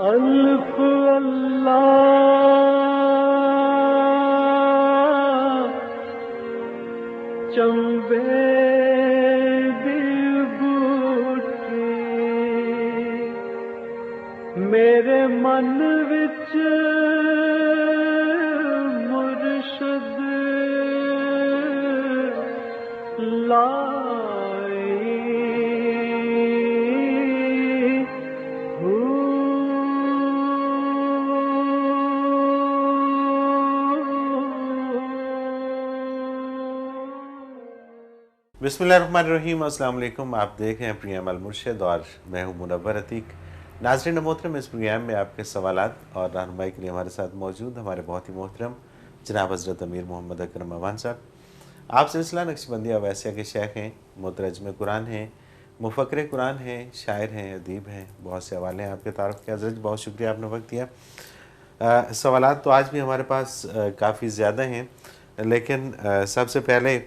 الف اللہ چمبے دی بوٹی میرے من وچ مرشد لائی بسم اللہ الرحمن الرحیم۔ السلام علیکم، آپ دیکھ رہے ہیں پروگرام المرشد اور میں ہوں منور عتیق۔ ناظرین محترم، اس پروگرام میں آپ کے سوالات اور رہنمائی کے لیے ہمارے ساتھ موجود ہمارے بہت ہی محترم جناب حضرت امیر محمد اکرم اعوان صاحب۔ آپ سلسلہ نقشبندیہ اویسیہ کے شیخ ہیں، مترجم قرآن ہیں، مفکر قرآن ہیں، شاعر ہیں، ادیب ہیں، بہت سے حوالے ہیں آپ کے تعارف کے۔ حضرت بہت شکریہ، آپ نے وقت دیا۔ سوالات تو آج بھی ہمارے پاس کافی زیادہ ہیں، لیکن سب سے پہلے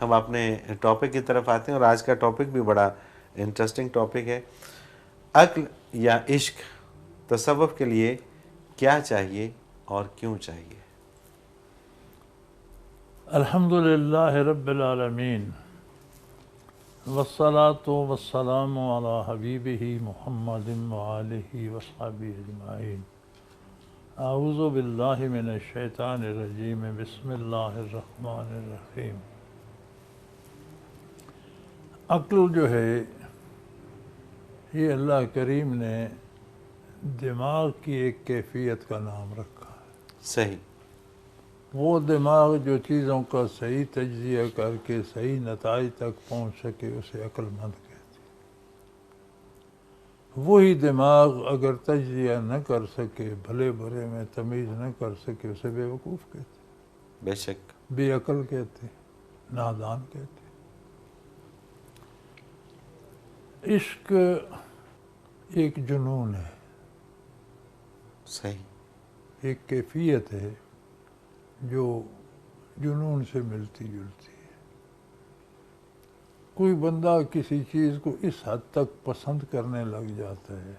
ہم اپنے ٹاپک کی طرف آتے ہیں، اور آج کا ٹاپک بھی بڑا انٹرسٹنگ ٹاپک ہے۔ عقل یا عشق تصوف کے لیے کیا چاہیے اور کیوں چاہیے؟ الحمدللہ رب العالمین والصلاة والسلام علی حبیبہ محمد وآلہ وصحبہ اجمعین۔ اعوذ باللہ من الشیطان الرجیم، بسم اللہ الرحمن الرحیم۔ عقل جو ہے یہ اللہ کریم نے دماغ کی ایک کیفیت کا نام رکھا ہے۔ صحیح۔ وہ دماغ جو چیزوں کا صحیح تجزیہ کر کے صحیح نتائج تک پہنچ سکے اسے عقل مند کہتے ہیں۔ وہی دماغ اگر تجزیہ نہ کر سکے، بھلے برے میں تمیز نہ کر سکے، اسے بے وقوف کہتے ہیں، بے شک، بے عقل کہتے ہیں، نادان کہتے ہیں۔ عشق ایک جنون ہے، صحیح، ایک کیفیت ہے جو جنون سے ملتی جلتی ہے۔ کوئی بندہ کسی چیز کو اس حد تک پسند کرنے لگ جاتا ہے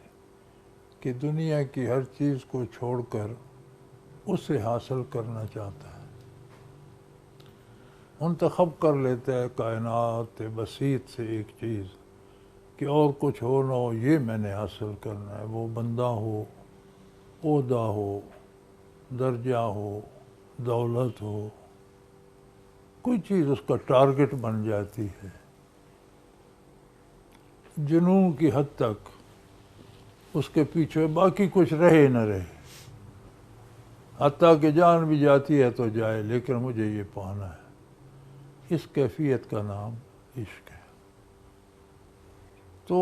کہ دنیا کی ہر چیز کو چھوڑ کر اسے حاصل کرنا چاہتا ہے، منتخب کر لیتا ہے کائنات بسیط سے ایک چیز کہ اور کچھ ہو نہ ہو یہ میں نے حاصل کرنا ہے۔ وہ بندہ ہو، عہدہ ہو، درجہ ہو، دولت ہو، کوئی چیز اس کا ٹارگٹ بن جاتی ہے۔ جنون کی حد تک اس کے پیچھے باقی کچھ رہے نہ رہے، حتیٰ کہ جان بھی جاتی ہے تو جائے، لیکن مجھے یہ پانا ہے۔ اس کیفیت کا نام عشق ہے۔ تو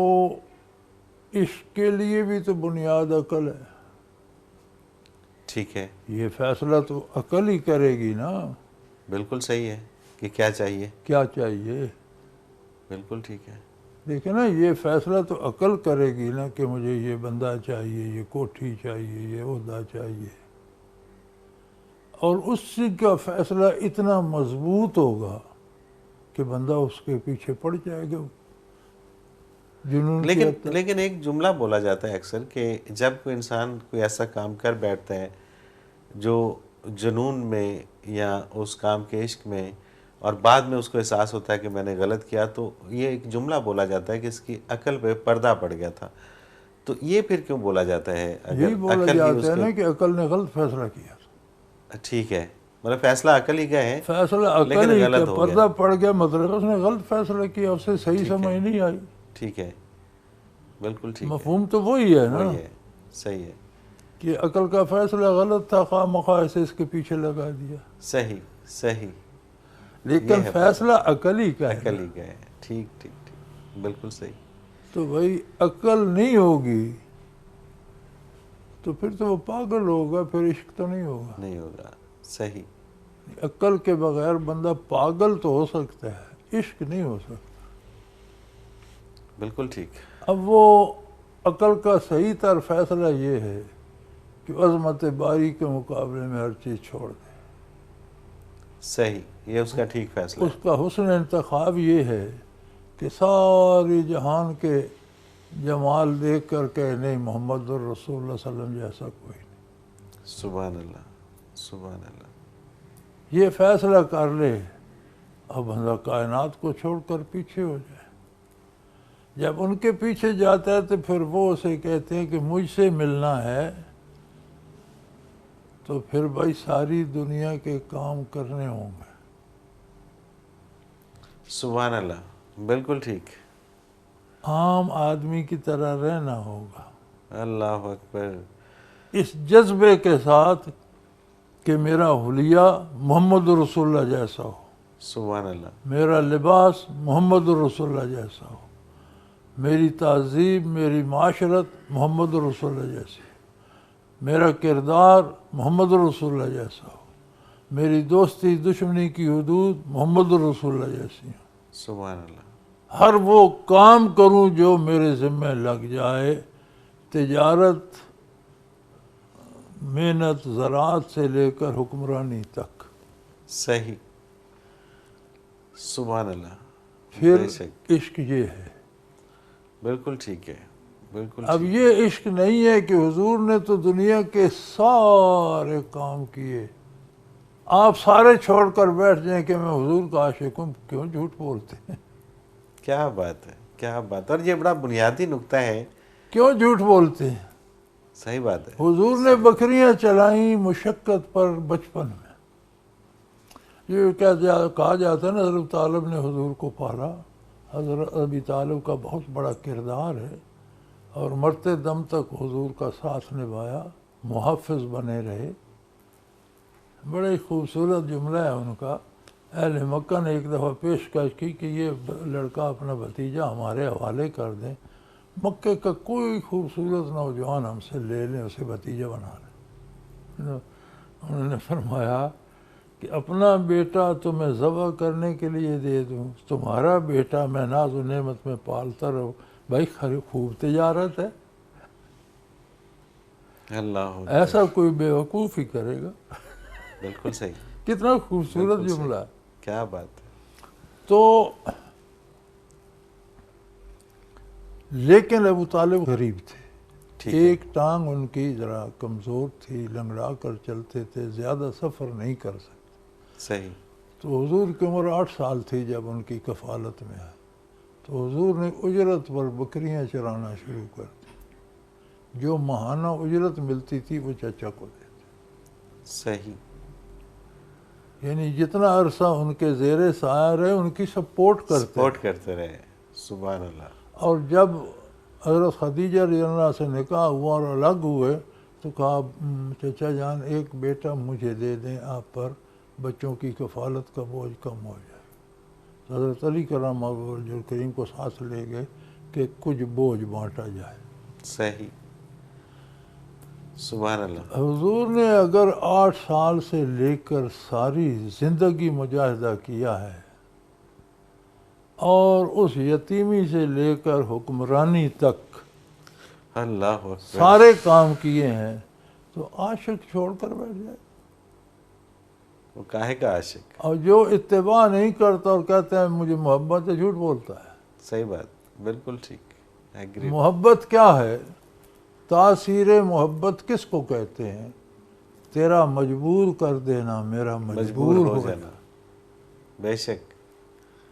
عشق کے لیے بھی تو بنیاد عقل ہے۔ ٹھیک ہے، یہ فیصلہ تو عقل ہی کرے گی نا، بالکل صحیح ہے کہ کیا چاہیے، کیا چاہیے۔ بالکل ٹھیک ہے، دیکھیں نا، یہ فیصلہ تو عقل کرے گی نا کہ مجھے یہ بندہ چاہیے، یہ کوٹھی چاہیے، یہ عہدہ چاہیے، اور اس کا فیصلہ اتنا مضبوط ہوگا کہ بندہ اس کے پیچھے پڑ جائے گا۔ جنون کی حد تک۔ لیکن ایک جملہ بولا جاتا ہے اکثر کہ جب کوئی انسان کوئی ایسا کام کر بیٹھتا ہے جو جنون میں یا اس کام کے عشق میں، اور بعد میں اس کو احساس ہوتا ہے کہ میں نے غلط کیا، تو یہ ایک جملہ بولا جاتا ہے کہ اس کی عقل پہ پردہ پڑ گیا تھا۔ تو یہ پھر کیوں بولا جاتا ہے؟ یہی بولا جاتا ہے نا کہ عقل نے غلط فیصلہ کیا۔ ٹھیک ہے، مطلب فیصلہ عقل ہی کا ہے، فیصلہ عقل ہی کا، پردہ پڑ گیا مطلب اس نے غلط فیصلہ کیا، اسے صحیح سمجھ نہیں آئی۔ ٹھیک ہے، بالکل ٹھیک ہے، مفہوم تو وہی ہے نا، وہی ہے، صحیح ہے، کہ عقل کا فیصلہ غلط تھا، خواہ مخواہ سے اس کے پیچھے لگا دیا، صحیح صحیح، لیکن فیصلہ عقل ہی کا ہے، عقل ہی کا ہے۔ ٹھیک ٹھیک ٹھیک، بالکل صحیح۔ تو بھائی عقل نہیں ہوگی تو پھر تو وہ پاگل ہوگا، پھر عشق تو نہیں ہوگا۔ نہیں ہوگا، صحیح۔ عقل کے بغیر بندہ پاگل تو ہو سکتا ہے، عشق نہیں ہو سکتا۔ بالکل ٹھیک۔ اب وہ عقل کا صحیح تر فیصلہ یہ ہے کہ عظمت باری کے مقابلے میں ہر چیز چھوڑ دے۔ صحیح، یہ اس کا ٹھیک فیصلہ اس کا حسن انتخاب یہ ہے کہ ساری جہان کے جمال دیکھ کر کہ نہیں محمد الرسول اللہ صلی اللہ علیہ وسلم جیسا کوئی نہیں. سبحان اللہ سبحان اللہ. یہ فیصلہ کر لے اب بندہ کائنات کو چھوڑ کر پیچھے ہو جائے. جب ان کے پیچھے جاتا ہے تو پھر وہ اسے کہتے ہیں کہ مجھ سے ملنا ہے تو پھر بھائی ساری دنیا کے کام کرنے ہوں گے. سبحان اللہ بالکل ٹھیک. عام آدمی کی طرح رہنا ہوگا اللہ اکبر. اس جذبے کے ساتھ کہ میرا حلیہ محمد رسول اللہ جیسا ہو, سبحان اللہ. میرا لباس محمد رسول اللہ جیسا ہو, میری تہذیب میری معاشرت محمد رسول اللہ جیسی, میرا کردار محمد رسول اللہ جیسا ہو, میری دوستی دشمنی کی حدود محمد رسول اللہ جیسی ہوں. سبحان اللہ. ہر وہ کام کروں جو میرے ذمہ لگ جائے, تجارت محنت زراعت سے لے کر حکمرانی تک. صحیح. سبحان اللہ. پھر بے شک. عشق یہ ہے. بالکل ٹھیک ہے بالکل. اب یہ عشق نہیں ہے کہ حضور نے تو دنیا کے سارے کام کیے, آپ سارے چھوڑ کر بیٹھ جائیں کہ میں حضور کا عاشق ہوں. کیوں جھوٹ بولتے ہیں؟ کیا بات ہے کیا بات. اور یہ بڑا بنیادی نقطہ ہے. کیوں جھوٹ بولتے ہیں؟ صحیح بات ہے. حضور نے بکریاں چلائیں مشقت پر بچپن میں. یہ کہا جاتا ہے نا حضرت طالب نے حضور کو پالا. حضرت ابی طالب کا بہت بڑا کردار ہے اور مرتے دم تک حضور کا ساتھ نبھایا, محافظ بنے رہے. بڑے خوبصورت جملہ ہے ان کا. اہل مکہ نے ایک دفعہ پیشکش کی کہ یہ لڑکا اپنا بھتیجا ہمارے حوالے کر دیں, مکے کا کوئی خوبصورت نوجوان ہم سے لے لیں, اسے بھتیجا بنا لیں. انہوں نے فرمایا کہ اپنا بیٹا تمہیں ذبح کرنے کے لیے دے دوں, تمہارا بیٹا میں ناز و نعمت میں پالتا رہوں. بھائی خوب تجارت ہے. اللہ ایسا کوئی بیوقوف ہی کرے گا. بالکل صحیح. کتنا خوبصورت جملہ ہے. کیا بات ہے. تو لیکن ابو طالب غریب تھے. ایک ٹانگ ان کی ذرا کمزور تھی, لنگڑا کر چلتے تھے, زیادہ سفر نہیں کر سکتے. صحیح. تو حضور کی عمر 8 سال تھی جب ان کی کفالت میں آئے. تو حضور نے اجرت پر بکریاں چرانا شروع کر دی. جو ماہانہ اجرت ملتی تھی وہ چچا کو دیتے. صحیح. یعنی جتنا عرصہ ان کے زیر سایہ رہے ان کی سپورٹ کرتے رہے. سبحان اللہ. اور جب حضرت خدیجہ رضی اللہ عنہا سے نکاح ہوا اور الگ ہوئے تو کہا چچا جان ایک بیٹا مجھے دے دیں, آپ پر بچوں کی کفالت کا بوجھ کم ہو جائے. تو حضرت علی کرم وجہ کریم کو ساتھ لے گئے کہ کچھ بوجھ بانٹا جائے. صحیح. سبحان اللہ. حضور نے اگر 8 سال سے لے کر ساری زندگی مجاہدہ کیا ہے اور اس یتیمی سے لے کر حکمرانی تک اللہ سارے کام کیے ہیں, تو عاشق چھوڑ کر بیٹھ جائے. وہ کاہے کا عاشق. اور جو اتباع نہیں کرتا اور کہتا ہے مجھے محبت ہے, جھوٹ بولتا ہے. صحیح بات. بالکل ٹھیک. ایگری. محبت کیا ہے؟ تاثیر محبت کس کو کہتے ہیں؟ تیرا مجبور کر دینا میرا مجبور ہو جانا. بے شک.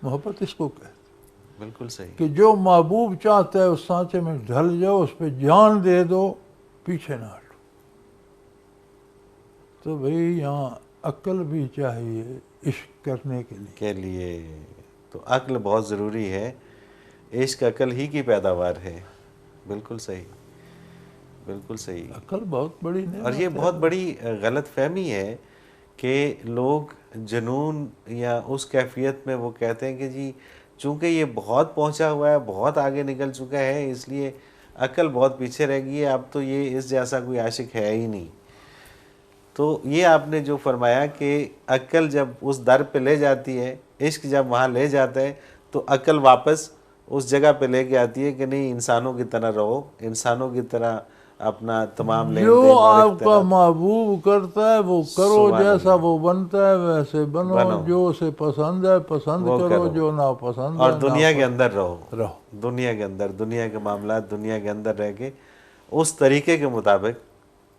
محبت اس کو کہتے ہیں. بالکل صحیح. کہ جو محبوب چاہتا ہے اس سانچے میں ڈھل جاؤ, اس پہ جان دے دو, پیچھے نہ ہٹو. تو بھئی یہاں عقل بھی چاہیے عشق کرنے کے لیے. تو عقل بہت ضروری ہے. عشق عقل ہی کی پیداوار ہے. بالکل صحیح. بالکل صحیح. عقل بہت بڑی نعمت ہے. اور یہ بہت بڑی غلط فہمی ہے کہ لوگ جنون یا اس کیفیت میں وہ کہتے ہیں کہ جی چونکہ یہ بہت پہنچا ہوا ہے, بہت آگے نکل چکا ہے, اس لیے عقل بہت پیچھے رہ گئی ہے, اب تو یہ اس جیسا کوئی عاشق ہے ہی نہیں. تو یہ آپ نے جو فرمایا کہ عقل جب اس در پہ لے جاتی ہے, عشق جب وہاں لے جاتا ہے تو عقل واپس اس جگہ پہ لے کے آتی ہے کہ نہیں انسانوں کی طرح رہو, انسانوں کی طرح اپنا تمام لین جو دین اور آپ کا محبوب کرتا ہے وہ کرو، جیسا وہ بنتا ہے ویسے بنو، جو اسے پسند ہے پسند کرو، جو ناپسند اور ہے دنیا کے اندر رہو، رہو۔ دنیا کے اندر، دنیا کے معاملات دنیا کے اندر رہ کے اس طریقے کے مطابق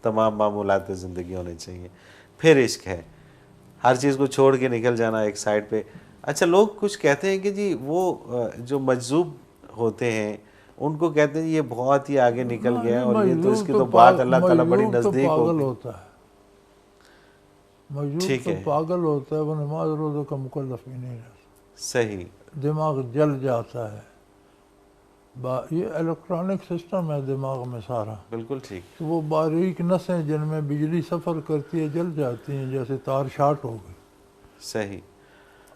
تمام معمولات زندگی ہونی چاہیے، پھر عشق ہے۔ ہر چیز کو چھوڑ کے نکل جانا ایک سائڈ پہ۔ اچھا، لوگ کچھ کہتے ہیں کہ جی وہ جو مجذوب ہوتے ہیں ان کو کہتے ہیں یہ بہت ہی آگے نکل گیا اور یہ تو اس کی تو بات اللہ تعالیٰ بڑی نزدیک ہو پاگل گئی۔ ہوتا ہے، مجذوب ٹھیک تو ہے، پاگل ہوتا ہے، وہ نماز روزہ کا مکلف ہی نہیں رہتا، صحیح، دماغ جل جاتا ہے۔ یہ الیکٹرانک سسٹم ہے دماغ میں سارا، بالکل ٹھیک، تو وہ باریک نسیں جن میں بجلی سفر کرتی ہے جل جاتی ہیں، جیسے تار شارٹ ہو گئی۔ صحیح،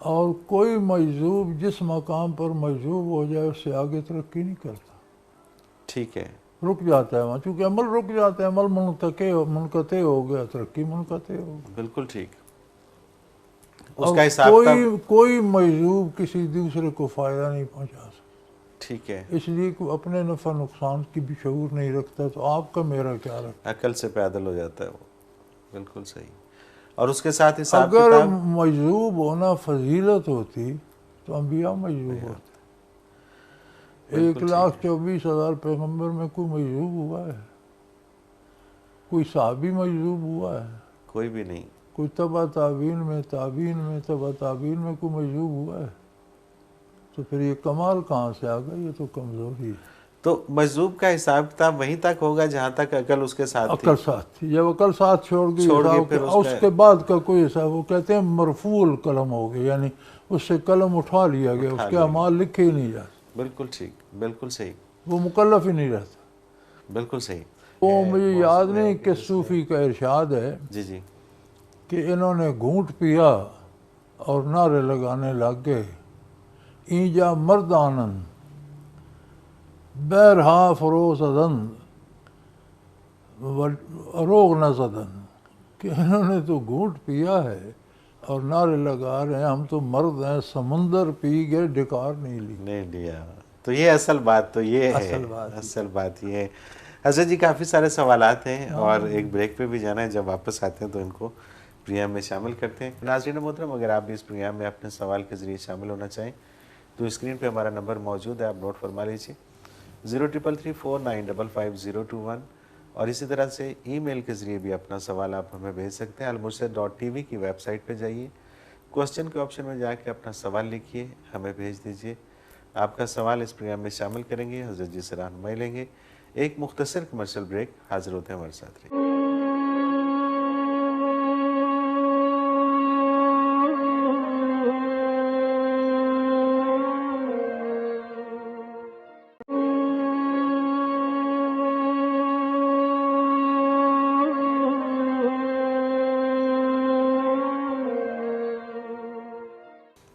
اور کوئی مجذوب جس مقام پر مجذوب ہو جائے اس سے آگے ترقی نہیں کرتا، ٹھیک ہے، رک جاتا ہے وہاں، چونکہ عمل رک جاتا ہے، عمل منقطع ہو گیا، ترقی منقطع ہو گئی۔ بالکل ٹھیک، اس اور کا حساب کتاب، کوئی مجذوب کسی دوسرے کو فائدہ نہیں پہنچا سکتا، ٹھیک ہے، اس لیے کہ اپنے نفع نقصان کی بھی شعور نہیں رکھتا، تو آپ کا میرا کیا رکھتا؟ عقل سے پیدل ہو جاتا ہے وہ، بالکل صحیح۔ اور اس کے ساتھ حساب اگر کتاب، مجذوب ہونا فضیلت ہوتی تو انبیاء مجذوب ہوتے۔ 1,24,000 پیغمبر میں کوئی مجذوب ہوا ہے؟ کوئی صحابی مجذوب ہوا ہے؟ کوئی بھی نہیں، کوئی تبع تابعین میں تبع تابعین میں کوئی مجذوب ہوا ہے؟ تو پھر یہ کمال کہاں سے آ گیا؟ یہ تو کمزوری ہے۔ تو مجذوب کا حساب کتاب وہیں تک ہوگا جہاں تک عقل اس کے ساتھ تھی، عقل ساتھ تھی، جب عقل ساتھ چھوڑ گئی حساب پھر اس کے بعد کا کوئی حساب، وہ کہتے ہیں مرفوع القلم ہو گیا، یعنی اس سے قلم اٹھا لیا گیا، اس کے اعمال لکھے ہی نہیں جاتے، بالکل ٹھیک، بالکل صحیح، وہ مکلف ہی نہیں رہتا۔ بالکل صحیح، وہ مجھے یاد نہیں کہ صوفی کا ارشاد ہے جی جی، کہ انہوں نے گھونٹ پیا اور نعرے لگانے لگ گئے، اینجا مردانن بیرہا فروز ادن روغ نہ زدن، کہ انہوں نے تو گھونٹ پیا ہے اور نعرے لگا رہے ہیں ہم تو مرد ہیں، سمندر پی گئے ڈکار نہیں لیا۔ تو یہ اصل بات تو یہ ہے، اصل بات یہ ہے۔ حضرت جی کافی سارے سوالات ہیں اور ایک بریک پہ بھی جانا ہے، جب واپس آتے ہیں تو ان کو پروگرام میں شامل کرتے ہیں۔ ناظرین محترم، اگر آپ بھی اس پروگرام میں اپنے سوال کے ذریعے شامل ہونا چاہیں تو اسکرین پہ ہمارا نمبر موجود ہے، آپ نوٹ فرما لیجیے، 0333455021، اور اسی طرح سے ای میل کے ذریعے بھی اپنا سوال آپ ہمیں بھیج سکتے ہیں۔ almurshid.tv کی ویب سائٹ پہ جائیے، کوسچن کے آپشن میں جا کے اپنا سوال لکھیے، ہمیں بھیج دیجیے، آپ کا سوال اس پروگرام میں شامل کریں گے، حضرت جی سے رہنمائی لیں گے۔ ایک مختصر کمرشل بریک، حاضر ہوتے ہیں ہمارے ساتھ رہیے۔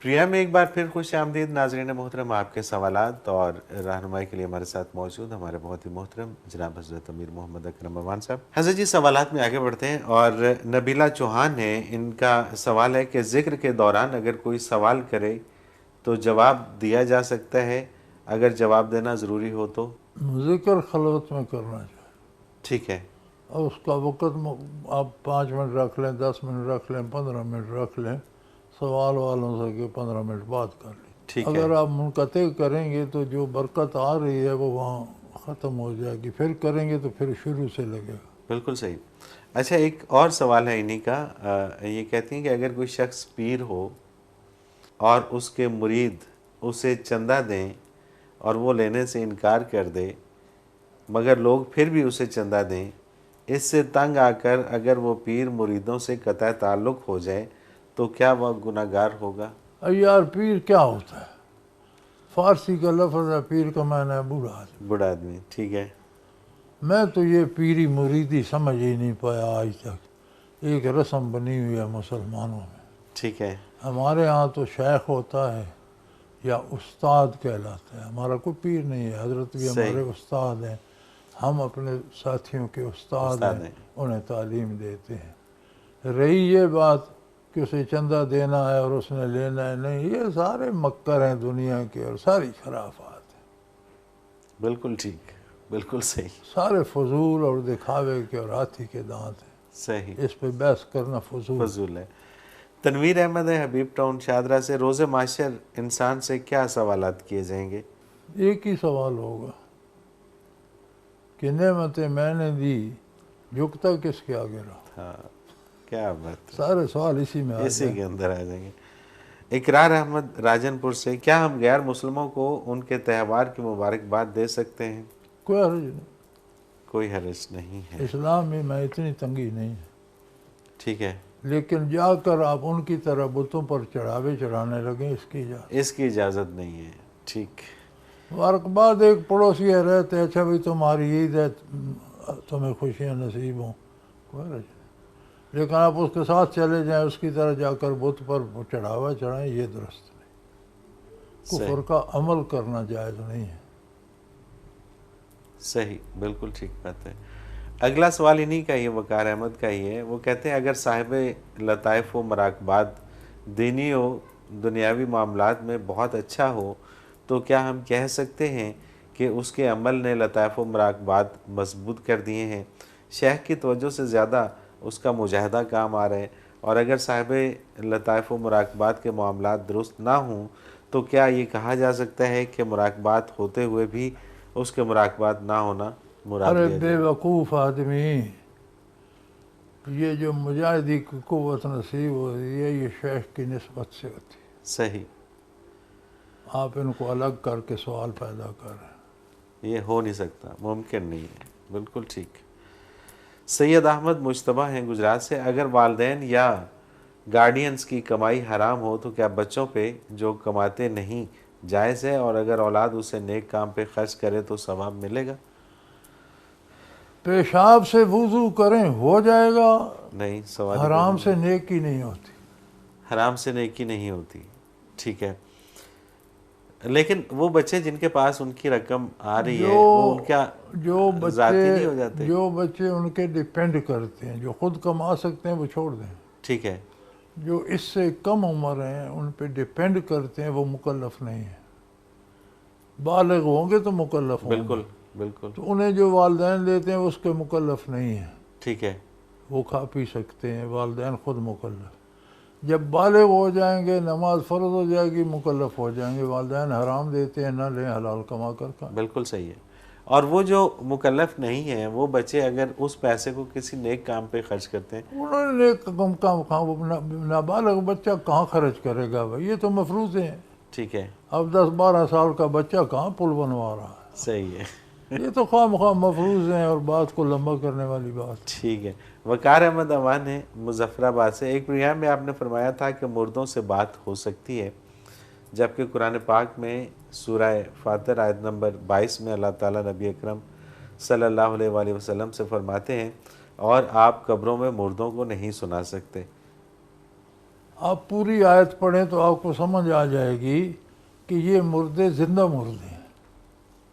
پروگرام میں ایک بار پھر خوش آمدید ناظرین محترم، آپ کے سوالات اور رہنمائی کے لیے ہمارے ساتھ موجود ہمارے بہت ہی محترم جناب حضرت امیر محمد اکرم امان صاحب۔ حضرت جی سوالات میں آگے بڑھتے ہیں، اور نبیلہ چوہان ہیں، ان کا سوال ہے کہ ذکر کے دوران اگر کوئی سوال کرے تو جواب دیا جا سکتا ہے، اگر جواب دینا ضروری ہو تو؟ ذکر خلوت میں کرنا چاہیے، ٹھیک ہے، اور اس کا وقت آپ 5 منٹ رکھ لیں، 10 منٹ رکھ لیں، 15 منٹ رکھ لیں، سوال والوں سے کہ 15 منٹ بات کر لیں۔ اگر آپ منقطع کریں گے تو جو برکت آ رہی ہے وہ وہاں ختم ہو جائے گی، پھر کریں گے تو پھر شروع سے لگے گا۔ بالکل صحیح۔ اچھا، ایک اور سوال ہے انہی کا، یہ کہتی ہیں کہ اگر کوئی شخص پیر ہو اور اس کے مرید اسے چندہ دیں اور وہ لینے سے انکار کر دے مگر لوگ پھر بھی اسے چندہ دیں، اس سے تنگ آ کر اگر وہ پیر مریدوں سے قطع تعلق ہو جائے تو کیا وہ گناہگار ہوگا؟ یار پیر کیا ہوتا ہے؟ فارسی کا لفظ ہے، پیر کا معنی ہے بوڑھا آدمی۔ بوڑھا آدمی، ٹھیک ہے، میں تو یہ پیری مریدی سمجھ ہی نہیں پایا آج تک، ایک رسم بنی ہوئی ہے مسلمانوں میں۔ ٹھیک ہے، ہمارے ہاں تو شیخ ہوتا ہے یا استاد کہلاتا ہے، ہمارا کوئی پیر نہیں ہے، حضرت بھی ہمارے استاد ہیں، ہم اپنے ساتھیوں کے استاد ہیں، انہیں تعلیم دیتے ہیں۔ رہی یہ بات کہ اسے چندہ دینا ہے اور اس نے لینا ہے، نہیں، یہ سارے مکر ہیں دنیا کے اور ساری خرافات ہیں۔ بالکل ٹھیک، بالکل صحیح سارے فضول اور دکھاوے کے اور ہاتھی کے دانت ہیں، صحیح اس پہ بحث کرنا فضول ہے۔ تنویر احمد ہے حبیب ٹاؤن شاہدرہ سے، روز معاشر انسان سے کیا سوالات کیے جائیں گے؟ ایک ہی سوال ہوگا کہ نعمتیں میں نے دی، جھکتا کس کے آگے رہا؟ ہاں کیا بات ہے، سارے سوال اسی میں آ اسی جائیں۔ کے اندر آ جائیں گے۔ اقرار احمد راجن پور سے، کیا ہم غیر مسلموں کو ان کے تہوار کی مبارکباد دے سکتے ہیں؟ کوئی حرج نہیں، کوئی حرج نہیں ہے، اسلام میں اتنی تنگی نہیں ہے، ٹھیک ہے، لیکن جا کر آپ ان کی طرح بتوں پر چڑھاوے چڑھانے لگیں، اس کی اجازت۔ اس کی اجازت نہیں ہے، ٹھیک، مبارکباد ایک پڑوسی ہے رہتے، اچھا بھائی تمہاری عید ہے، تمہیں خوشیاں نصیب ہوں، کوئی حرج نہیں، لیکن آپ اس کے ساتھ چلے جائیں، اس کی طرح جا کر بت پر چڑھاوا چڑھائیں، یہ درست نہیں، کفر کا عمل کرنا جائز نہیں ہے۔ صحیح، بالکل ٹھیک بات ہے۔ اگلا سوال انہی کا ہی ہے، وقار احمد کا ہی ہے، وہ کہتے ہیں اگر صاحب لطائف و مراقبات دینی و دنیاوی معاملات میں بہت اچھا ہو تو کیا ہم کہہ سکتے ہیں کہ اس کے عمل نے لطائف و مراقبات مضبوط کر دیے ہیں، شیخ کی توجہ سے زیادہ اس کا مجاہدہ کام آ رہے ہیں، اور اگر صاحب لطائف و مراقبات کے معاملات درست نہ ہوں تو کیا یہ کہا جا سکتا ہے کہ مراقبات ہوتے ہوئے بھی اس کے مراقبات نہ ہونا مراد ارے لیا بے جائے؟ وقوف آدمی، یہ جو مجاہدی کی قوت نصیب ہو رہی ہے، یہ شیخ کی نسبت سے ہوتی ہے، صحیح، آپ ان کو الگ کر کے سوال پیدا کر رہے ہیں۔ یہ ہو نہیں سکتا، ممکن نہیں ہے، بالکل ٹھیک۔ سید احمد مجتبیٰ ہیں گجرات سے، اگر والدین یا گارڈینز کی کمائی حرام ہو تو کیا بچوں پہ جو کماتے نہیں جائز ہے، اور اگر اولاد اسے نیک کام پہ خرچ کرے تو ثواب ملے گا؟ پیشاب سے وضو کریں ہو جائے گا، نہیں، سوال حرام سے نیکی نہیں ہوتی۔ حرام سے نیکی نہیں ہوتی، ٹھیک ہے، لیکن وہ بچے جن کے پاس ان کی رقم آ رہی ہے وہ ان کا جو ذاتی نہیں ہو جاتے؟ جو بچے ان کے ڈیپینڈ کرتے ہیں، جو خود کما سکتے ہیں وہ چھوڑ دیں، ٹھیک ہے، جو اس سے کم عمر ہیں ان پہ ڈیپینڈ کرتے ہیں وہ مکلف نہیں ہیں، بالغ ہوں گے تو مکلف ہوں گے، بالکل بالکل، تو انہیں جو والدین دیتے ہیں اس کے مکلف نہیں ہیں، ٹھیک ہے، وہ کھا پی سکتے ہیں، والدین خود مکلف۔ جب بالغ ہو جائیں گے، نماز فرض ہو جائے گی، مکلف ہو جائیں گے، والدین حرام دیتے ہیں، نہ لیں، حلال کما کر کھائیں۔ بالکل صحیح ہے۔ اور وہ جو مکلف نہیں ہیں وہ بچے اگر اس پیسے کو کسی نیک کام پہ خرچ کرتے ہیں، انہوں نے نیک کام کہاں، وہ نابالغ بچہ کہاں خرچ کرے گا بھائی، یہ تو مفروضے ہیں، ٹھیک ہے، اب 10-12 سال کا بچہ کہاں پل بنوا رہا صحیح ہے، ہے، یہ تو خواہ مخواہ مفروض ہیں اور بات کو لمبا کرنے والی بات۔ ٹھیک ہے۔ وقار احمد امان ہے مظفر آباد سے، ایک پروگرام میں آپ نے فرمایا تھا کہ مردوں سے بات ہو سکتی ہے، جبکہ قرآن پاک میں سورہ فاتر آیت نمبر 22 میں اللہ تعالیٰ نبی اکرم صلی اللہ علیہ وآلہ وسلم سے فرماتے ہیں اور آپ قبروں میں مردوں کو نہیں سنا سکتے۔ آپ پوری آیت پڑھیں تو آپ کو سمجھ آ جائے گی کہ یہ مردے زندہ مردے ہیں۔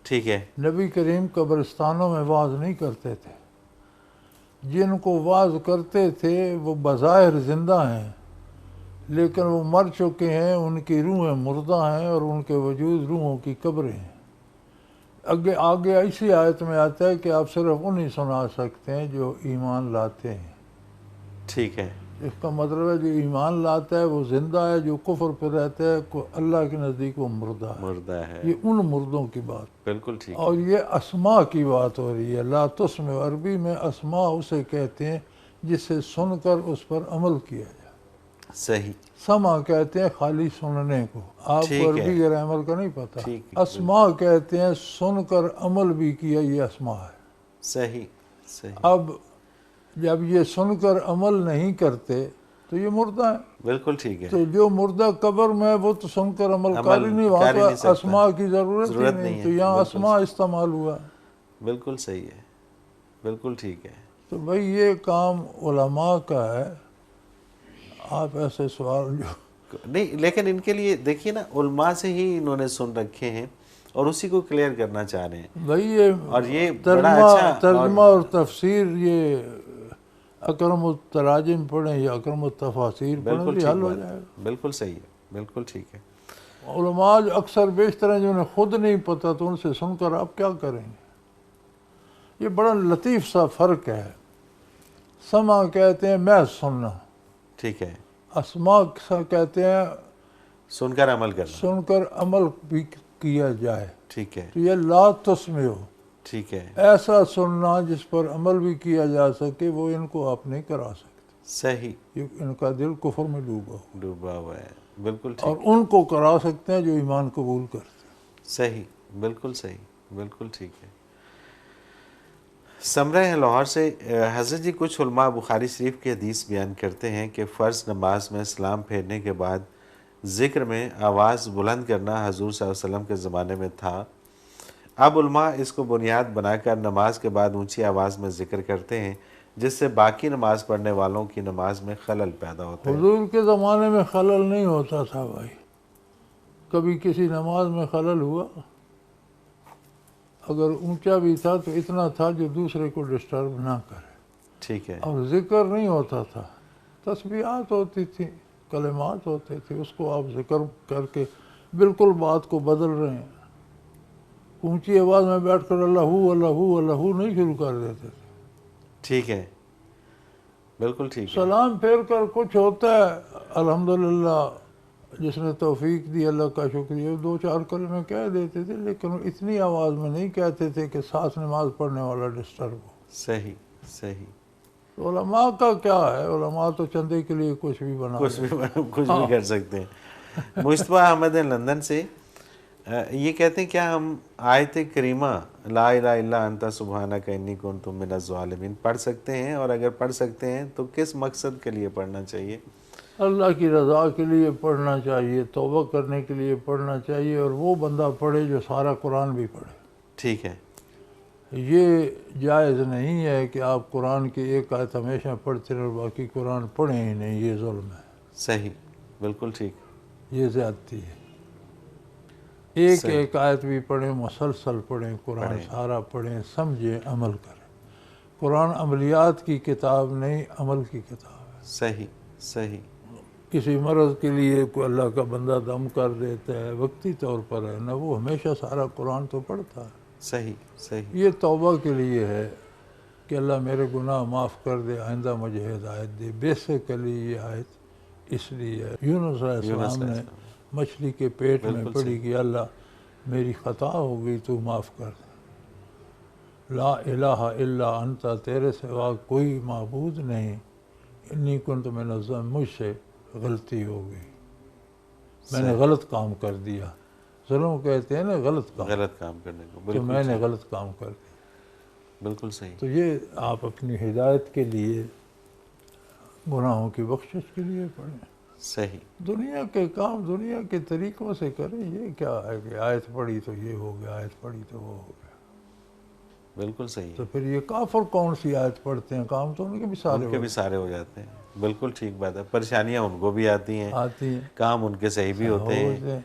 ٹھیک ہے، نبی کریم قبرستانوں میں واعظ نہیں کرتے تھے، جن کو واعظ کرتے تھے وہ بظاہر زندہ ہیں لیکن وہ مر چکے ہیں، ان کی روحیں مردہ ہیں اور ان کے وجود روحوں کی قبریں ہیں۔ آگے ایسی آیت میں آتا ہے کہ آپ صرف انہیں سنا سکتے ہیں جو ایمان لاتے ہیں۔ ٹھیک ہے، اس کا مطلب ہے جو ایمان لاتا ہے وہ زندہ ہے، جو کفر پہ رہتا ہے اللہ کے نزدیک وہ مردہ ہے۔ مردہ ہے، یہ ان مردوں کی بات، بالکل ٹھیک ہے، اور یہ اسماء کی بات ہو رہی ہے۔ لا تسمع، عربی میں اسماء اسے کہتے ہیں جسے سن کر اس پر عمل کیا جائے۔ صحیح، سمع کہتے ہیں خالی سننے کو، آپ ٹھیک کو ہے، عربی گرامر کا نہیں پتہ۔ ٹھیک ہے، اسماء کہتے ہیں سن کر عمل بھی کیا، یہ اسماء ہے۔ صحیح، صحیح، اب جب یہ سن کر عمل نہیں کرتے تو یہ مردہ ہیں، بالکل ٹھیک ہے، تو جو مردہ قبر میں وہ تو سن کر عمل کر ہی نہیں، وہاں تو سکتا، اسماء کی ضرورت ہی ضرورت نہیں نہیں، ہے، تو یہاں بالکل اسماء استعمال ہوا۔ بالکل صحیح ہے، بالکل ٹھیک ہے، تو بھئی یہ کام علماء کا ہے، آپ ایسے سوال جو نہیں، لیکن ان کے لیے دیکھیے نا، علماء سے ہی انہوں نے سن رکھے ہیں اور اسی کو کلیئر کرنا چاہ رہے ہیں، بھئی اور یہ یہ بڑا اچھا ترجمہ اور تفسیر، یہ اکرم التراجم پڑھیں یا اکرم التفاسیر پڑھیں بالکل تو ٹھیک حل ہو بات جائے ہے، گا۔ بالکل صحیح ہے، بالکل ٹھیک ہے، علماء جو اکثر بیشتر ہیں جنہیں خود نہیں پتہ تو ان سے سن کر آپ کیا کریں گے؟ یہ بڑا لطیف سا فرق ہے. سما کہتے ہیں محض سننا، ٹھیک ہے، اسما کہتے ہیں سن کر عمل کرنا، سن کر عمل بھی کیا جائے. ٹھیک ہے، تو یہ لا تسمعوا، ٹھیک ہے، ایسا سننا جس پر عمل بھی کیا جا سکے، وہ ان کو آپ نہیں کرا سکتے. صحیح، یہ ان کا دل کفر میں ڈوبا ہو، ڈوبا ہوا ہے، بالکل اور ٹھیک، ان کو کرا سکتے ہیں جو ایمان قبول کرتے ہیں. صحیح، بالکل صحیح، بالکل ٹھیک ہے. سمرہ ہے لاہور سے. حضرت جی کچھ علماء بخاری شریف کی حدیث بیان کرتے ہیں کہ فرض نماز میں سلام پھیرنے کے بعد ذکر میں آواز بلند کرنا حضور صلی اللہ علیہ وسلم کے زمانے میں تھا. اب علماء اس کو بنیاد بنا کر نماز کے بعد اونچی آواز میں ذکر کرتے ہیں، جس سے باقی نماز پڑھنے والوں کی نماز میں خلل پیدا ہوتا ہے. حضور کے زمانے میں خلل نہیں ہوتا تھا بھائی. کبھی کسی نماز میں خلل ہوا؟ اگر اونچا بھی تھا تو اتنا تھا جو دوسرے کو ڈسٹرب نہ کرے. ٹھیک ہے، اور ذکر نہیں ہوتا تھا، تسبیحات ہوتی تھی، کلمات ہوتے تھے، اس کو آپ ذکر کر کے بالکل بات کو بدل رہے ہیں. اونچی آواز میں بیٹھ کر اللہ اللہ اللہ نہیں شروع کر دیتے تھے. ٹھیک ہے، بالکل ٹھیک ہے، سلام پھیر کر کچھ ہوتا ہے الحمدللہ جس نے توفیق دی، اللہ کا شکریہ، 2-4 کلمے کہہ دیتے تھے، لیکن اتنی آواز میں نہیں کہتے تھے کہ ساتھ نماز پڑھنے والا ڈسٹرب ہو. صحیح، صحیح، تو علماء کا کیا ہے، علماء تو چندے کے لیے کچھ بھی بنا کچھ دیتے. بھی کر سکتے ہیں. مصطفیٰ احمد لندن سے یہ کہتے ہیں کیا ہم آیت کریمہ لا الہ الا انت سبحانک انی کنت من الظالمین پڑھ سکتے ہیں، اور اگر پڑھ سکتے ہیں تو کس مقصد کے لیے پڑھنا چاہیے؟ اللہ کی رضا کے لیے پڑھنا چاہیے، توبہ کرنے کے لیے پڑھنا چاہیے، اور وہ بندہ پڑھے جو سارا قرآن بھی پڑھے. ٹھیک ہے، یہ جائز نہیں ہے کہ آپ قرآن کی ایک آیت ہمیشہ پڑھتے رہیں اور باقی قرآن پڑھیں ہی نہیں. یہ ظلم ہے، صحیح، بالکل ٹھیک، یہ زیادتی ہے. ایک آیت بھی پڑھیں، مسلسل پڑھیں، قرآن سارا پڑھیں، سمجھیں، عمل کریں. قرآن عملیات کی کتاب نہیں، عمل کی کتاب ہے. صحیح، صحیح، کسی مرض کے لیے کوئی اللہ کا بندہ دم کر دیتا ہے وقتی طور پر ہے نہ، وہ ہمیشہ سارا قرآن تو پڑھتا ہے. صحیح، صحیح، یہ توبہ کے لیے ہے کہ اللہ میرے گناہ معاف کر دے، آئندہ مجھے ہدایت دے. بیسیکلی یہ آیت اس لیے ہے. یونس علیہ السلام نے مچھلی کے پیٹ میں پڑھی کہ اللہ میری خطا ہو گئی، تو معاف کر دے. لا الہ الا انت، تیرے سوا کوئی معبود نہیں، انی کنت من الظالمین، مجھ سے غلطی ہو گئی، میں نے غلط کام کر دیا. ظلم کہتے ہیں نا غلط کام کرنے کو، تو میں نے غلط کام کر دیا. بالکل صحیح. تو یہ آپ اپنی ہدایت کے لیے، گناہوں کی بخشش کے لیے پڑھیں. صحیح، دنیا کے کام دنیا کے طریقوں سے کریں. یہ کیا ہے کہ آیت پڑھی تو یہ ہو گیا، آیت پڑھی تو وہ ہو گیا. بالکل صحیح. تو پھر یہ کافر کون سی آیت پڑھتے ہیں؟ کام تو ان کے بھی سارے ہو جاتے ہیں. بالکل ٹھیک بات ہے. پریشانیاں ان کو بھی آتی ہیں، کام ان کے صحیح بھی ہوتے ہیں،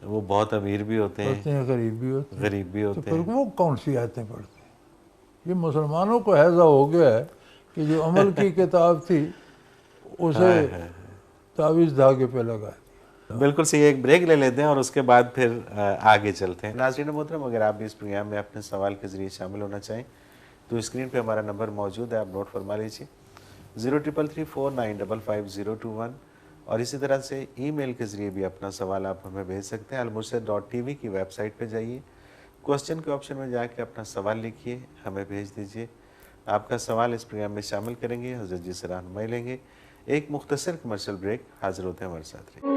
وہ بہت امیر بھی ہوتے ہیں، غریب بھی ہوتے ہیں، غریب بھی ہوتے ہیں. پھر وہ کون سی آیتیں پڑھتے ہیں؟ یہ مسلمانوں کو ہیضہ ہو گیا ہے کہ جو عمل کی کتاب تھی اسے تعویذ دھاگے پہ لگا دیا. بالکل صحیح. ایک بریک لے لیتے ہیں اور اس کے بعد پھر آگے چلتے ہیں. ناظرین محترم، اگر آپ بھی اس پروگرام میں اپنے سوال کے ذریعے شامل ہونا چاہیں تو اسکرین پہ ہمارا نمبر موجود ہے، آپ نوٹ فرما لیجیے 0333455021. اور اسی طرح سے ای میل کے ذریعے بھی اپنا سوال آپ ہمیں بھیج سکتے ہیں. almurshid.tv کی ویب سائٹ پہ جائیے، کوسچن کے آپشن میں جا کے اپنا سوال لکھیے، ہمیں بھیج دیجیے. آپ کا سوال اس پروگرام میں شامل کریں گے، حضرت جی سے رہنمائی لیں گے. ایک مختصر کمرشل بریک، حاضر ہوتے ہیں ہمارے ساتھ رہیے.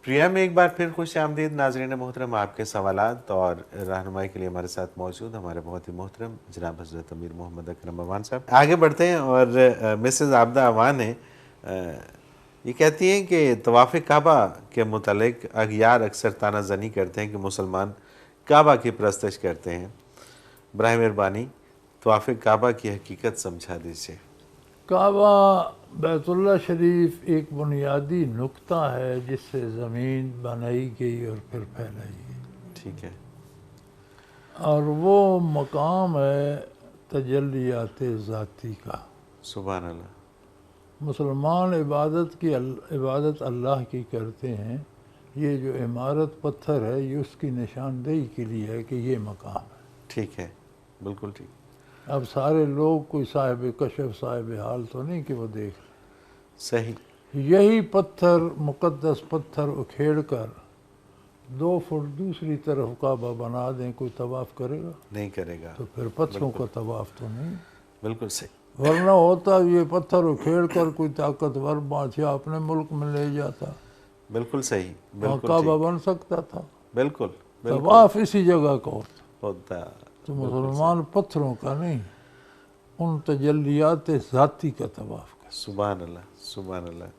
پروگرام میں ایک بار پھر خوش آمدید. ناظرین محترم، آپ کے سوالات اور رہنمائی کے لیے ہمارے ساتھ موجود ہمارے بہت ہی محترم جناب حضرت امیر محمد اکرم اوان صاحب. آگے بڑھتے ہیں اور مسز عابدہ اوان ہیں، یہ کہتی ہیں کہ طواف کعبہ کے متعلق اغیار اکثر تانہ زنی کرتے ہیں کہ مسلمان کعبہ کی پرستش کرتے ہیں. براہ مہربانی طواف کعبہ کی حقیقت سمجھا دیجیے. کعبہ بیت اللہ شریف ایک بنیادی نقطہ ہے جس سے زمین بنائی گئی اور پھر پھیلائی گئی، ٹھیک ہے، اور وہ مقام ہے تجلیات ذاتی کا۔ سبحان اللہ، مسلمان عبادت اللہ کی کرتے ہیں، یہ جو عمارت پتھر ہے یہ اس کی نشاندہی کے لیے ہے کہ یہ مقام ہے۔ ٹھیک ہے، بالکل ٹھیک، اب سارے لوگ کوئی صاحب کشف صاحب حال تو نہیں کہ وہ دیکھ رہے، صحیح، یہی پتھر مقدس پتھر اکھیڑ کر 2 فٹ دوسری طرف کعبہ بنا دیں، کوئی طواف کرے گا؟ نہیں کرے گا، تو پھر پتھروں کا طواف تو نہیں، بالکل صحیح، ورنہ ہوتا یہ پتھر اکھیڑ کر کوئی طاقتور بادشاہ اپنے ملک میں لے جاتا، بالکل صحیح، وہاں بالکل کعبہ ٹھیک، بن سکتا تھا۔ بالکل بالکل طواف اسی جگہ کا ہوتا، ہوتا، تو مسلمان پتھروں کا نہیں، ان تجلیات ذاتی کا طواف کرتا۔ سبحان اللہ، سبحان اللہ۔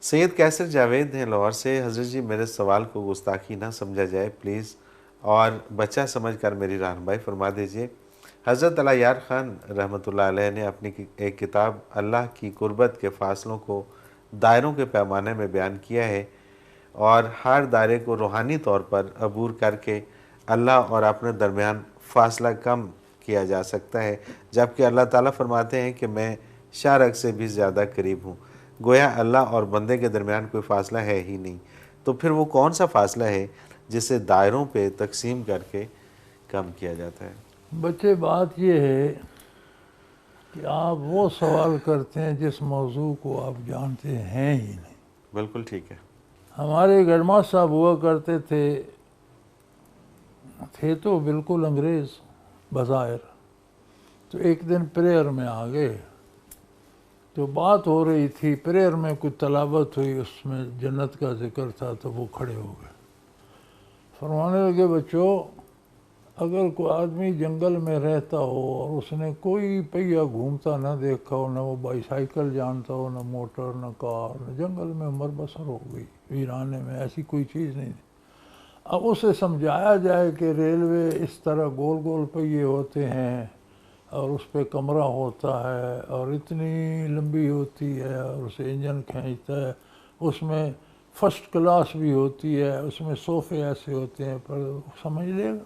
سید کیسر جاوید ہیں لاہور سے۔ حضرت جی میرے سوال کو گستاخی نہ سمجھا جائے پلیز، اور بچہ سمجھ کر میری رہنمائی فرما دیجئے۔ حضرت علی یار خان رحمۃ اللہ علیہ نے اپنی ایک کتاب اللہ کی قربت کے فاصلوں کو دائروں کے پیمانے میں بیان کیا ہے، اور ہر دائرے کو روحانی طور پر عبور کر کے اللہ اور اپنے درمیان فاصلہ کم کیا جا سکتا ہے، جبکہ اللہ تعالیٰ فرماتے ہیں کہ میں شارق سے بھی زیادہ قریب ہوں۔ گویا اللہ اور بندے کے درمیان کوئی فاصلہ ہے ہی نہیں، تو پھر وہ کون سا فاصلہ ہے جسے دائروں پہ تقسیم کر کے کم کیا جاتا ہے؟ بچے بات یہ ہے کہ آپ وہ سوال کرتے ہیں جس موضوع کو آپ جانتے ہیں ہی نہیں۔ بالکل ٹھیک ہے، ہمارے گرما صاحب ہوا کرتے تھے تو بالکل انگریز بظاہر، تو ایک دن پریئر میں آ گئے، تو بات ہو رہی تھی، پریئر میں کوئی تلاوت ہوئی، اس میں جنت کا ذکر تھا، تو وہ کھڑے ہو گئے، فرمانے لگے بچوں اگر کوئی آدمی جنگل میں رہتا ہو اور اس نے کوئی پہیہ گھومتا نہ دیکھا ہو، نہ وہ بائی سائیکل جانتا ہو، نہ موٹر، نہ کار، نہ جنگل میں عمر بسر ہو گئی ویرانے میں، ایسی کوئی چیز نہیں۔ اب اسے سمجھایا جائے کہ ریلوے اس طرح گول گول پہیے ہوتے ہیں اور اس پہ کمرہ ہوتا ہے اور اتنی لمبی ہوتی ہے اور اسے انجن کھینچتا ہے، اس میں فرسٹ کلاس بھی ہوتی ہے، اس میں صوفے ایسے ہوتے ہیں، پر سمجھ لے گا؟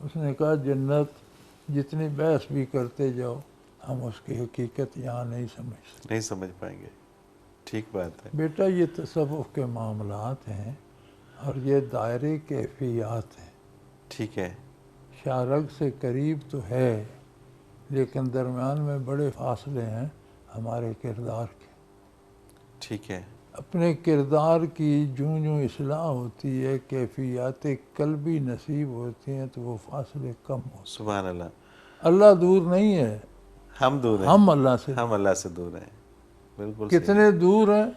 اس نے کہا جنت جتنی بحث بھی کرتے جاؤ ہم اس کی حقیقت یہاں نہیں سمجھ سکتے۔ نہیں سمجھ پائیں گے، ٹھیک بات ہے، بیٹا یہ تصوف کے معاملات ہیں اور یہ دائرے کیفیات ہیں۔ ٹھیک ہے، شارق سے قریب تو ہے لیکن درمیان میں بڑے فاصلے ہیں ہمارے کردار کے۔ ٹھیک ہے، اپنے کردار کی جوں جوں اصلاح ہوتی ہے، کیفیات قلبی نصیب ہوتی ہیں، تو وہ فاصلے کم ہوتے سبحان اللہ، ہیں۔ اللہ دور نہیں ہے، ہم دور ہیں، ہم اللہ سے ہم اللہ سے دور ہیں، بالکل صحیح، کتنے دور ہیں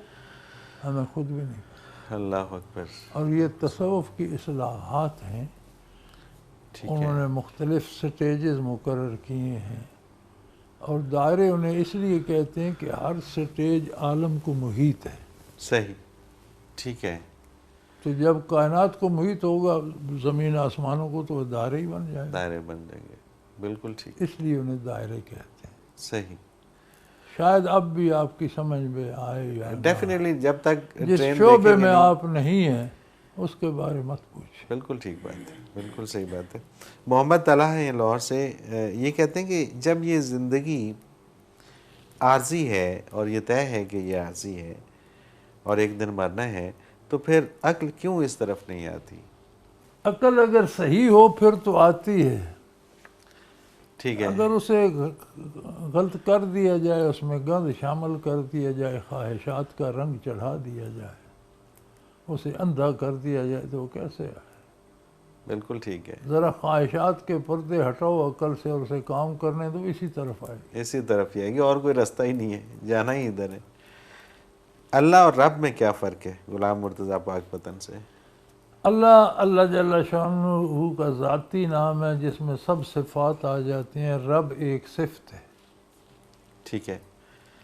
ہمیں خود بھی نہیں پتا۔ اللہ اکبر، اور یہ تصوف کی اصلاحات ہیں، ٹھیک انہوں ہے، نے مختلف سٹیجز مقرر کیے ہیں، اور دائرے انہیں اس لیے کہتے ہیں کہ ہر سٹیج عالم کو محیط ہے۔ صحیح، ٹھیک ہے، تو جب کائنات کو محیط ہوگا زمین آسمانوں کو، تو وہ دائرے ہی بن جائے گا، دائرے بن جائیں گے، بالکل ٹھیک، اس لیے انہیں دائرے کہتے ہیں۔ صحیح، شاید اب بھی آپ کی سمجھ میں آئے یا نہ۔ ڈیفینیٹلی جب تک جس ٹرین شعبے دیکھیں گے میں نہیں، آپ نہیں ہیں اس کے بارے مت پوچھیں۔ بالکل ٹھیک بات ہے، بالکل صحیح بات ہے۔ محمد طلحہ ہیں لاہور سے، یہ کہتے ہیں کہ جب یہ زندگی عارضی ہے اور یہ طے ہے کہ یہ عارضی ہے اور ایک دن مرنا ہے، تو پھر عقل کیوں اس طرف نہیں آتی؟ عقل اگر صحیح ہو پھر تو آتی ہے، ٹھیک ہے، اگر اسے غلط کر دیا جائے، اس میں گند شامل کر دیا جائے، خواہشات کا رنگ چڑھا دیا جائے، اسے اندھا کر دیا جائے، تو وہ کیسے آئے؟ بالکل ٹھیک ہے، ذرا خواہشات کے پردے ہٹاؤ عقل سے اور اسے کام کرنے تو اسی طرف آئے گی۔ اسی طرف ہی آئے گی، اور کوئی رستہ ہی نہیں ہے، جانا ہی ادھر ہے۔ اللہ اور رب میں کیا فرق ہے؟ غلام مرتضیٰ پاک پتن سے۔ اللہ جل شانہ کا ذاتی نام ہے جس میں سب صفات آ جاتی ہیں۔ رب ایک صفت ہے، ٹھیک ہے،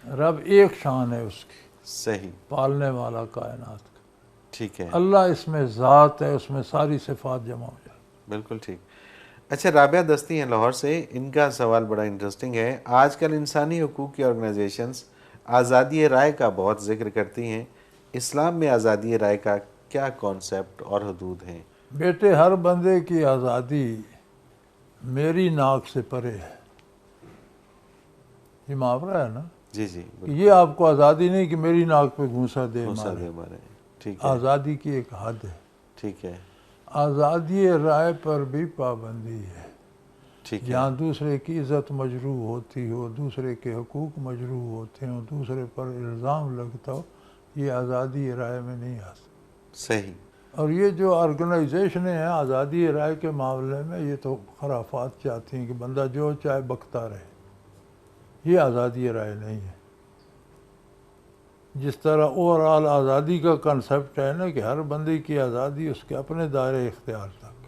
رب ایک شان ہے اس کی، صحیح، پالنے والا کائنات کا۔ ٹھیک ہے، اللہ اس میں ذات ہے، اس میں ساری صفات جمع ہو جائیں۔ بالکل ٹھیک۔ اچھا، رابعہ دستی ہیں لاہور سے، ان کا سوال بڑا انٹرسٹنگ ہے۔ آج کل انسانی حقوق کی آرگنائزیشنز آزادی رائے کا بہت ذکر کرتی ہیں، اسلام میں آزادی رائے کا کیا کانسیپٹ اور حدود ہیں؟ بیٹے، ہر بندے کی آزادی میری ناک سے پرے ہے، یہ محاورہ ہے نا جی جی، کہ یہ آپ کو آزادی نہیں کہ میری ناک پہ گھونسا دے گھوسا مارے۔ دے مارے، ٹھیک ہے آزادی کی ایک حد ہے، ٹھیک ہے آزادی رائے پر بھی پابندی ہے۔ ٹھیک ہے جہاں دوسرے کی عزت مجروح ہوتی ہو، دوسرے کے حقوق مجروح ہوتے ہوں، دوسرے پر الزام لگتا ہو، یہ آزادی رائے میں نہیں آ سکتا۔ صحیح، اور یہ جو آرگنائزیشنیں ہیں آزادی رائے کے معاملے میں، یہ تو خرافات چاہتی ہیں کہ بندہ جو چاہے بکتا رہے، یہ آزادی رائے نہیں ہے۔ جس طرح اوورآل آزادی کا کنسپٹ ہے نا کہ ہر بندے کی آزادی اس کے اپنے دائرے اختیار تک،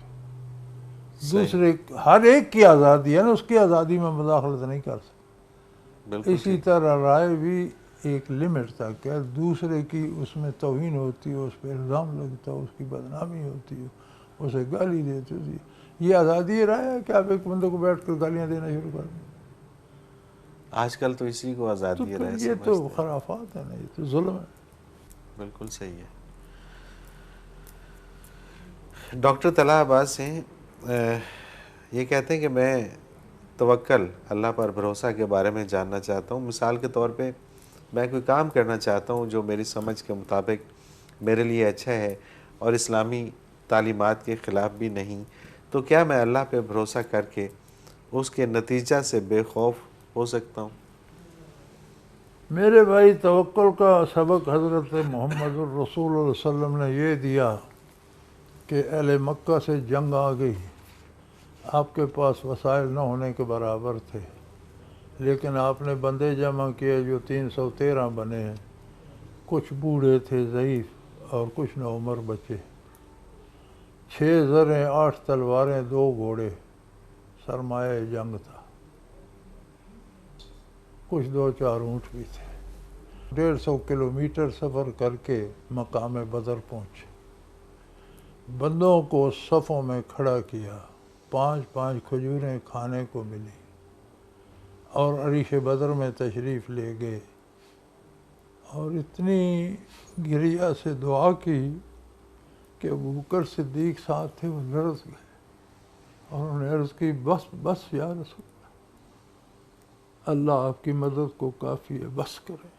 دوسرے ہر ایک کی آزادی ہے نا، اس کی آزادی میں مداخلت نہیں کر سکتا۔ بالکل اسی طرح رائے بھی ایک لمٹ تک ہے، دوسرے کی اس میں توہین ہوتی ہو، اس پہ الزام لگتا ہو، اس کی بدنامی ہوتی ہو، اسے گالی دیتے ہوتی، یہ آزادی رائے ہے کہ آپ ایک بندے کو بیٹھ کر گالیاں دینا شروع کر دیں؟ آج کل تو اسی کو تو آزادی پھر رائے یہ سمجھتے تو ہیں۔ خرافات ہے نا، یہ تو ظلم ہے۔ بالکل صحیح ہے۔ ڈاکٹر طلحہ عباس ہیں، یہ کہتے ہیں کہ میں توکل، اللہ پر بھروسہ کے بارے میں جاننا چاہتا ہوں۔ مثال کے طور پہ میں کوئی کام کرنا چاہتا ہوں جو میری سمجھ کے مطابق میرے لیے اچھا ہے اور اسلامی تعلیمات کے خلاف بھی نہیں، تو کیا میں اللہ پہ بھروسہ کر کے اس کے نتیجہ سے بے خوف ہو سکتا ہوں؟ میرے بھائی، توکل کا سبق حضرت محمد الرسول اللہ علیہ وسلم نے یہ دیا کہ اہل مکہ سے جنگ آ گئی، آپ کے پاس وسائل نہ ہونے کے برابر تھے، لیکن آپ نے بندے جمع کیے جو 313 بنے ہیں، کچھ بوڑھے تھے ضعیف اور کچھ نوعمر بچے، 6 زریں، 8 تلواریں، 2 گھوڑے، سرمایہ جنگ تھا، کچھ 2-4 اونٹ بھی تھے۔ 150 کلومیٹر سفر کر کے مقام بدر پہنچے، بندوں کو صفوں میں کھڑا کیا، 5 کھجوریں کھانے کو ملی، اور عریش بدر میں تشریف لے گئے، اور اتنی گریا سے دعا کی کہ ابوبکر صدیق ساتھ تھے، وہ لرز گئے اور انہوں نے عرض کی، بس یا رسول اللہ، آپ کی مدد کو کافی ہے، بس کریں۔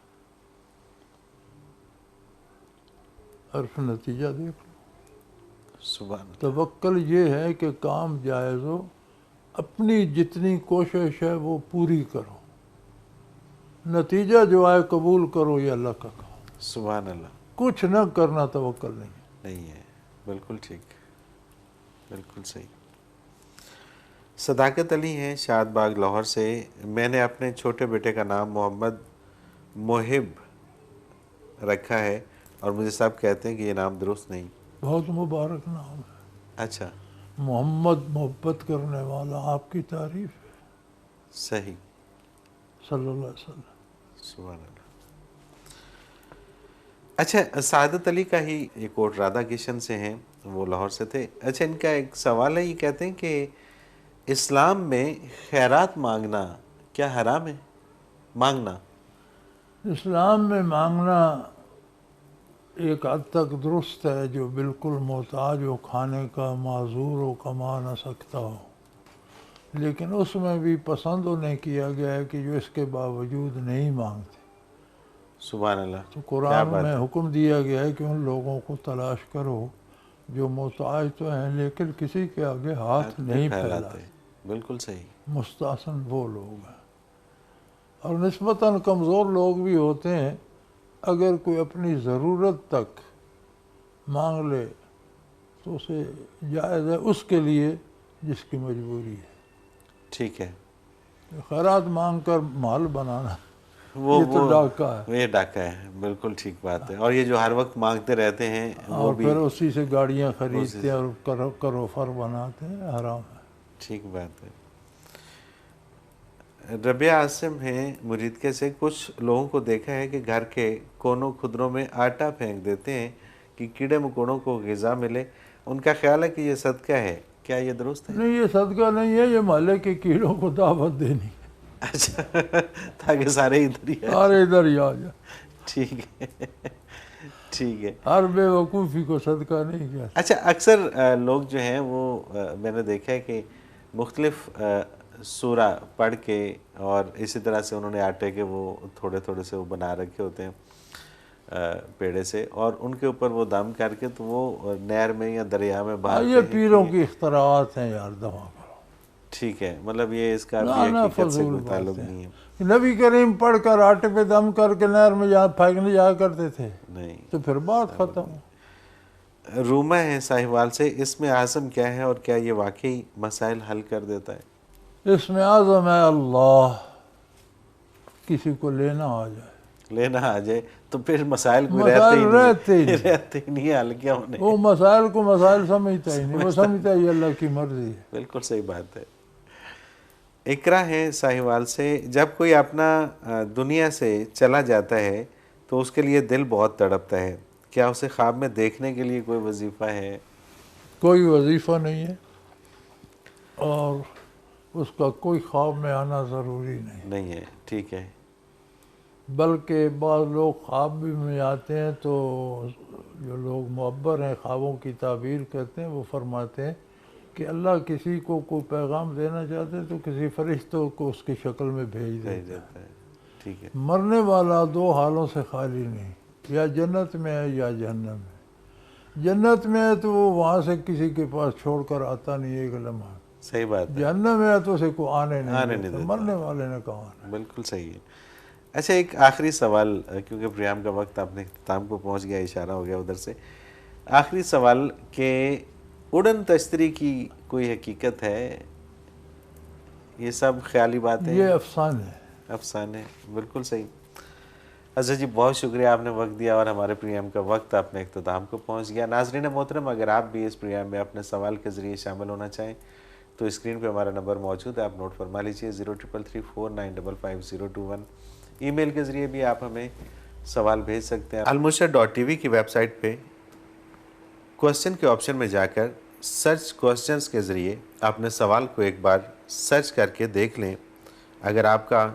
اور پھر نتیجہ دیکھ لو۔ سبحان اللہ۔ توکل یہ ہے کہ کام جائز ہو، اپنی جتنی کوشش ہے وہ پوری کرو، نتیجہ جو آئے قبول کرو، یہ اللہ کا کام۔ سبحان اللہ۔ کچھ نہ کرنا توکل نہیں ہے۔ نہیں ہے، بالکل ٹھیک، بالکل صحیح۔ صداقت علی ہیں شاد باغ لاہور سے، میں نے اپنے چھوٹے بیٹے کا نام محمد محب رکھا ہے اور مجھے سب کہتے ہیں کہ یہ نام درست نہیں۔ بہت مبارک نام ہے، اچھا، محمد، محبت کرنے والا، آپ کی تعریف ہے صحیح، صلی اللہ علیہ وسلم۔ سبحان اللہ۔ اچھا، سعادت علی کا ہی ایک کوٹ رادھا کشن سے ہیں، وہ لاہور سے تھے۔ اچھا، ان کا ایک سوال ہے، یہ کہتے ہیں کہ اسلام میں خیرات مانگنا کیا حرام ہے؟ مانگنا اسلام میں مانگنا ایک حد تک درست ہے، جو بالکل محتاج ہو، کھانے کا معذور ہو، کما نہ سکتا ہو، لیکن اس میں بھی پسند انہیں کیا گیا ہے کہ جو اس کے باوجود نہیں مانگتے، سبحان اللہ، تو کیا قرآن بات میں ہے، حکم دیا گیا ہے کہ ان لوگوں کو تلاش کرو جو محتاج تو ہیں لیکن کسی کے آگے ہاتھ نہیں پھیلاتے۔ بالکل صحیح، مستحسن وہ لوگ ہیں، اور نسبتاً کمزور لوگ بھی ہوتے ہیں، اگر کوئی اپنی ضرورت تک مانگ لے تو اسے جائز ہے اس کے لیے جس کی مجبوری ہے۔ ٹھیک ہے، خیرات مانگ کر مال بنانا، وہ یہ تو ڈاکہ ہے، یہ ڈاکہ ہے، بالکل ٹھیک بات ہے۔ اور یہ جو ہر وقت مانگتے رہتے ہیں وہ اور بھی پھر اسی سے گاڑیاں خریدتے ہیں اور کرو فر بناتے ہیں، حرام ہے۔ ٹھیک بات ہے۔ ربیہ عاصم ہیں مریدکے سے، کچھ لوگوں کو دیکھا ہے کہ گھر کے کونوں خدروں میں آٹا پھینک دیتے ہیں کہ کیڑے مکوڑوں کو غذا ملے، ان کا خیال ہے کہ یہ صدقہ ہے، کیا یہ درست ہے؟ نہیں، یہ صدقہ نہیں ہے، یہ محلے کے کیڑوں کو دعوت دینی ہے، اچھا، تاکہ سارے ادھر ہی آئیں۔ سارے ادھر ہی آ جائیں۔ ٹھیک ہے، ٹھیک ہے۔ ہر بے وقوفی کو صدقہ نہیں کیا۔ اچھا، اکثر لوگ جو ہیں وہ میں نے دیکھا ہے کہ مختلف سورہ پڑھ کے اور اسی طرح سے انہوں نے آٹے کے وہ تھوڑے تھوڑے سے وہ بنا رکھے ہوتے ہیں پیڑے سے، اور ان کے اوپر وہ دم کر کے تو وہ نہر میں یا دریا میں بہاتے ہیں۔ یہ پیروں کی اختراعات ہیں یار، دوا کرو۔ ٹھیک ہے، مطلب یہ اس کا بھی نا حقیقت سے فضول کوئی تعلق بات نہیں ہے۔ ہے۔ نبی کریم پڑھ کر آٹے پہ دم کر کے نہر میں جہاں پھینکنے جایا کرتے تھے، نہیں۔ تو پھر بات ختم۔ رومہ ہے ساہیوال سے، اس میں اعظم کیا ہے اور کیا یہ واقعی مسائل حل کر دیتا ہے؟ اس میں اعظم ہے اللہ، کسی کو لینا آ جائے، لینا آ جائے تو پھر مسائل کوئی مسائل رہتے ہی نہیں، رہتے ہی نہیں، حل کیا ہونے۔ وہ مسائل کو مسائل سمجھتا ہی نہیں، وہ سمجھتا ہے یہ اللہ کی مرضی ہے۔ بالکل صحیح بات ہے۔ اقرا ہے ساہیوال سے، جب کوئی اپنا دنیا سے چلا جاتا ہے تو اس کے لیے دل بہت تڑپتا ہے، کیا اسے خواب میں دیکھنے کے لیے کوئی وظیفہ ہے؟ کوئی وظیفہ نہیں ہے، اور اس کا کوئی خواب میں آنا ضروری نہیں ہے، ٹھیک ہے۔ بلکہ بعض لوگ خواب بھی میں آتے ہیں تو جو لوگ معبر ہیں، خوابوں کی تعبیر کرتے ہیں، وہ فرماتے ہیں کہ اللہ کسی کو کوئی پیغام دینا چاہتے ہیں تو کسی فرشتوں کو اس کی شکل میں بھیج دیتا ہے۔ ٹھیک ہے۔ مرنے والا دو حالوں سے خالی نہیں، یا جنت میں ہے یا جہنم میں۔ جنت میں ہے تو وہ وہاں سے کسی کے پاس چھوڑ کر آتا نہیں ایک لمحہ، صحیح بات ہے، جہنم میں ہے تو اسے کو آنے نہیں نہیں دیتا، دیتا۔ مرنے والے نے کہا آنا۔ بالکل صحیح ہے۔ اچھا، ایک آخری سوال، کیونکہ پروگرام کا وقت اپنے اختتام کو پہنچ گیا، اشارہ ہو گیا ادھر سے، آخری سوال کہ اڑن تشتری کی کوئی حقیقت ہے؟ یہ سب خیالی باتیں، یہ افسانے ہے۔ افسانے؟ بالکل صحیح۔ حضرت جی بہت شکریہ، آپ نے وقت دیا اور ہمارے پروگرام کا وقت اپنے اختتام کو پہنچ گیا۔ ناظرین محترم، اگر آپ بھی اس پروگرام میں اپنے سوال کے ذریعے شامل ہونا چاہیں تو اسکرین پہ ہمارا نمبر موجود ہے، آپ نوٹ فرما لیجیے، 0333495521۔ ای میل کے ذریعے بھی آپ ہمیں سوال بھیج سکتے ہیں۔ المرشد.tv کی ویب سائٹ پہ کوسچن کے آپشن میں جا کر سرچ کوسچنز کے ذریعے اپنے سوال کو ایک بار سرچ کر کے دیکھ لیں۔ اگر آپ کا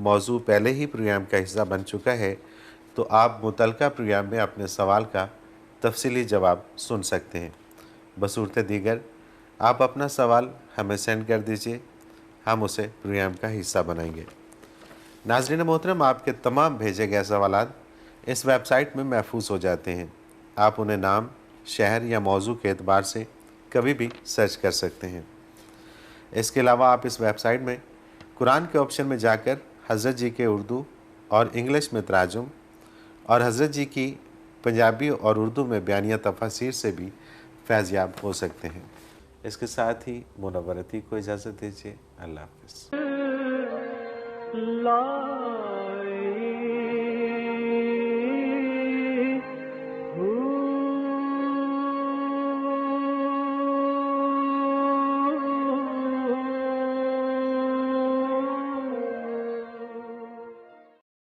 موضوع پہلے ہی پروگرام کا حصہ بن چکا ہے تو آپ متعلقہ پروگرام میں اپنے سوال کا تفصیلی جواب سن سکتے ہیں۔ بصورت دیگر آپ اپنا سوال ہمیں سینڈ کر دیجئے، ہم اسے پروگرام کا حصہ بنائیں گے۔ ناظرین محترم، آپ کے تمام بھیجے گئے سوالات اس ویب سائٹ میں محفوظ ہو جاتے ہیں، آپ انہیں نام، شہر یا موضوع کے اعتبار سے کبھی بھی سرچ کر سکتے ہیں۔ اس کے علاوہ آپ اس ویب سائٹ میں قرآن کے آپشن میں جا کر حضرت جی کے اردو اور انگلش میں تراجم اور حضرت جی کی پنجابی اور اردو میں بیانیہ تفاسیر سے بھی فیض یاب ہو سکتے ہیں۔ اس کے ساتھ ہی منور عتیق کو اجازت دیجیے، اللہ حافظ۔ لا